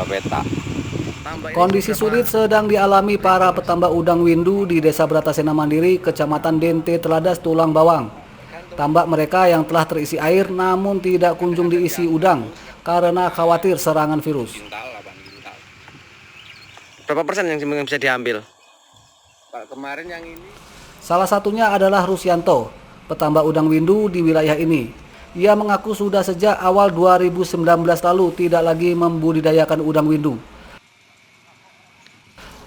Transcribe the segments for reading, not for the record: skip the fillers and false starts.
2 petak. Kondisi sulit sedang dialami para petambak udang windu di Desa Bratasena Mandiri, Kecamatan Dente, Teladas, Tulang Bawang. Tambak mereka yang telah terisi air namun tidak kunjung diisi udang karena khawatir serangan virus. Berapa persen yang bisa diambil? Pak, kemarin yang ini Salah satunya adalah Rusyanto, petambak udang windu di wilayah ini. Ia mengaku sudah sejak awal 2019 lalu tidak lagi membudidayakan udang windu.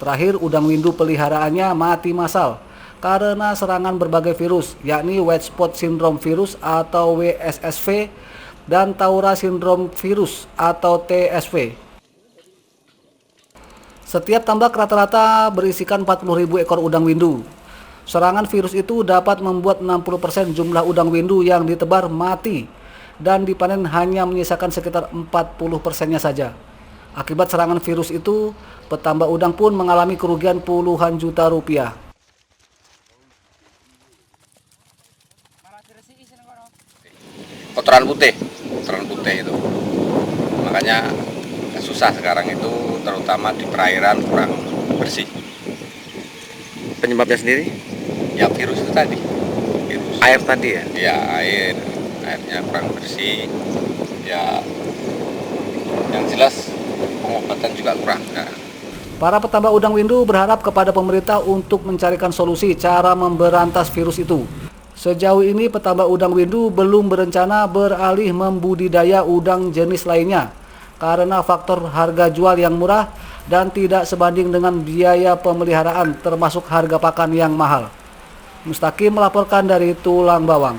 Terakhir, udang windu peliharaannya mati massal karena serangan berbagai virus, yakni White Spot Syndrome Virus atau WSSV dan Taura Syndrome Virus atau TSV. Setiap tambak rata-rata berisikan 40.000 ekor udang windu. Serangan virus itu dapat membuat 60% jumlah udang windu yang ditebar mati dan dipanen hanya menyisakan sekitar 40%-nya saja. Akibat serangan virus itu, petambak udang pun mengalami kerugian puluhan juta rupiah. kotoran putih itu. Makanya susah sekarang itu, terutama di perairan kurang bersih. Penyebabnya sendiri? Ya virus itu tadi. Virus. Air tadi ya? Ya airnya kurang bersih. Ya yang jelas pengobatan juga kurang. Nah. Para petambak udang windu berharap kepada pemerintah untuk mencarikan solusi cara memberantas virus itu. Sejauh ini petambak udang windu belum berencana beralih membudidaya udang jenis lainnya karena faktor harga jual yang murah dan tidak sebanding dengan biaya pemeliharaan termasuk harga pakan yang mahal. Mustaqim melaporkan dari Tulang Bawang.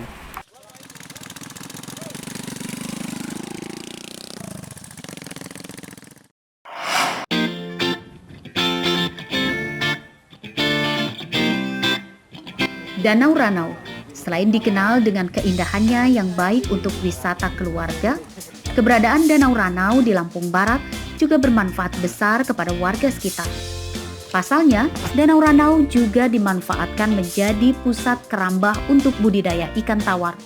Danau Ranau, selain dikenal dengan keindahannya yang baik untuk wisata keluarga, keberadaan Danau Ranau di Lampung Barat juga bermanfaat besar kepada warga sekitar. Pasalnya, Danau Ranau juga dimanfaatkan menjadi pusat kerambah untuk budidaya ikan tawar.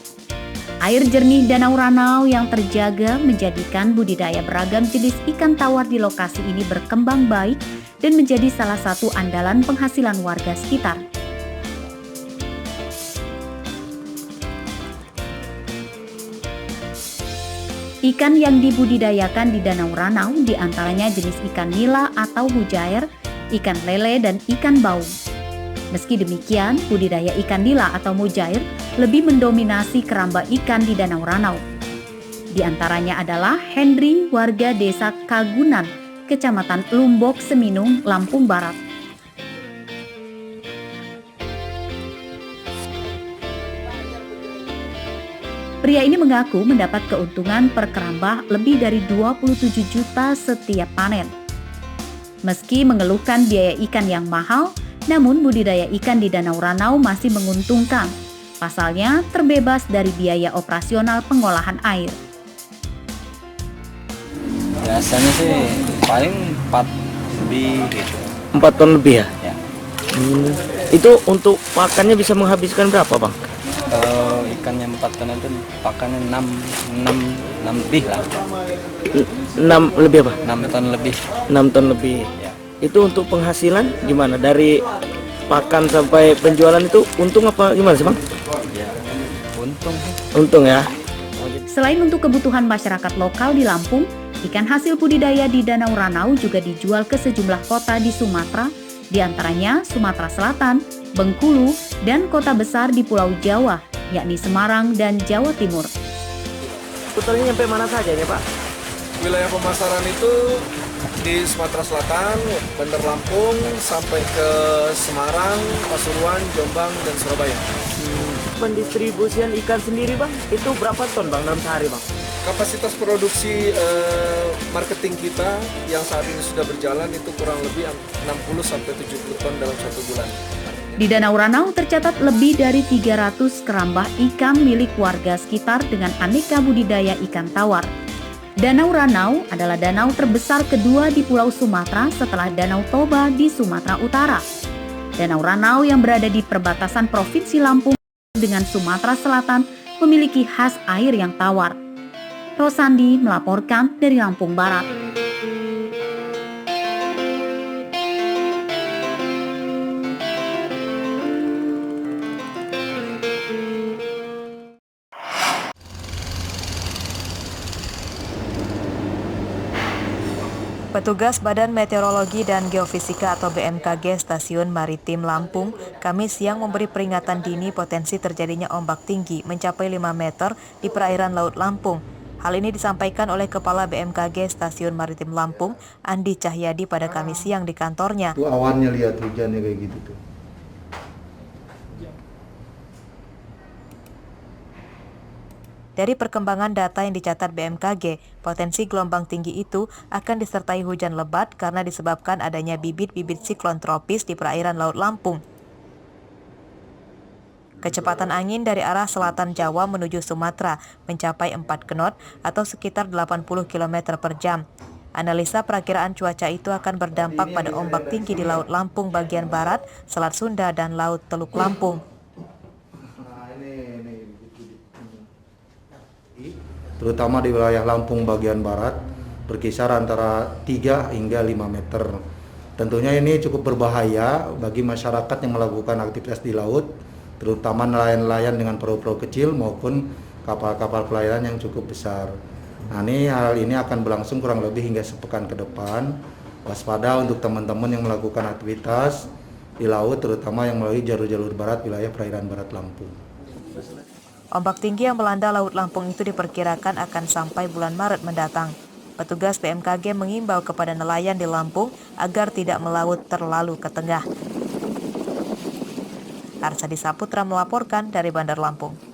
Air jernih Danau Ranau yang terjaga menjadikan budidaya beragam jenis ikan tawar di lokasi ini berkembang baik dan menjadi salah satu andalan penghasilan warga sekitar. Ikan yang dibudidayakan di Danau Ranau diantaranya jenis ikan nila atau mujair, ikan lele, dan ikan baung. Meski demikian, budidaya ikan nila atau mujair lebih mendominasi keramba ikan di Danau Ranau. Di antaranya adalah Henry, warga desa Kagunan, Kecamatan Lumbok, Seminung, Lampung Barat. Pria ini mengaku mendapat keuntungan per kerambah lebih dari 27 juta setiap panen. Meski mengeluhkan biaya ikan yang mahal, namun budidaya ikan di Danau Ranau masih menguntungkan. Pasalnya terbebas dari biaya operasional pengolahan air. Biasanya sih paling 4 lebih gitu. 4 ton lebih ya? Ya. Itu untuk pakannya bisa menghabiskan berapa, Bang? Kalau ikannya 4 ton itu pakannya 6 lebih lah. 6 lebih apa? 6 ton lebih. 6 ton lebih. Ya. Itu untuk penghasilan gimana? Dari pakan sampai penjualan itu untung apa gimana sih, Bang? Ya, untung sih. Untung ya. Selain untuk kebutuhan masyarakat lokal di Lampung, ikan hasil budidaya di Danau Ranau juga dijual ke sejumlah kota di Sumatera, di antaranya Sumatera Selatan, Bengkulu, dan kota besar di Pulau Jawa, yakni Semarang dan Jawa Timur. Putarnya nyampe mana saja ya, Pak? Wilayah pemasaran itu di Sumatera Selatan, Bandar Lampung, sampai ke Semarang, Pasuruan, Jombang, dan Surabaya. Pendistribusian ikan sendiri, Bang, itu berapa ton, Bang, dalam sehari, Bang? Kapasitas produksi marketing kita yang saat ini sudah berjalan itu kurang lebih 60-70 ton dalam 1 bulan. Di Danau Ranau tercatat lebih dari 300 kerambah ikan milik warga sekitar dengan aneka budidaya ikan tawar. Danau Ranau adalah danau terbesar kedua di Pulau Sumatera setelah Danau Toba di Sumatera Utara. Danau Ranau yang berada di perbatasan Provinsi Lampung dengan Sumatera Selatan memiliki khas air yang tawar. Rosandi melaporkan dari Lampung Barat. Petugas Badan Meteorologi dan Geofisika atau BMKG Stasiun Maritim Lampung Kamis siang memberi peringatan dini potensi terjadinya ombak tinggi mencapai 5 meter di perairan Laut Lampung. Hal ini disampaikan oleh Kepala BMKG Stasiun Maritim Lampung, Andi Cahyadi pada Kamis siang di kantornya. Itu awannya lihat hujannya kayak gitu tuh. Dari perkembangan data yang dicatat BMKG, potensi gelombang tinggi itu akan disertai hujan lebat karena disebabkan adanya bibit-bibit siklon tropis di perairan Laut Lampung. Kecepatan angin dari arah selatan Jawa menuju Sumatera mencapai 4 knot atau sekitar 80 km per jam. Analisa perakiraan cuaca itu akan berdampak pada ombak tinggi di Laut Lampung bagian barat, Selat Sunda, dan Laut Teluk Lampung. Terutama di wilayah Lampung bagian barat berkisar antara 3 hingga 5 meter. Tentunya ini cukup berbahaya bagi masyarakat yang melakukan aktivitas di laut, terutama nelayan-nelayan dengan perahu-perahu kecil maupun kapal-kapal pelayaran yang cukup besar. Nah, hal ini akan berlangsung kurang lebih hingga sepekan ke depan. Waspada untuk teman-teman yang melakukan aktivitas di laut, terutama yang melalui jalur-jalur barat wilayah perairan barat Lampung. Ombak tinggi yang melanda Laut Lampung itu diperkirakan akan sampai bulan Maret mendatang. Petugas BMKG mengimbau kepada nelayan di Lampung agar tidak melaut terlalu ke tengah. Arsadi Saputra melaporkan dari Bandar Lampung.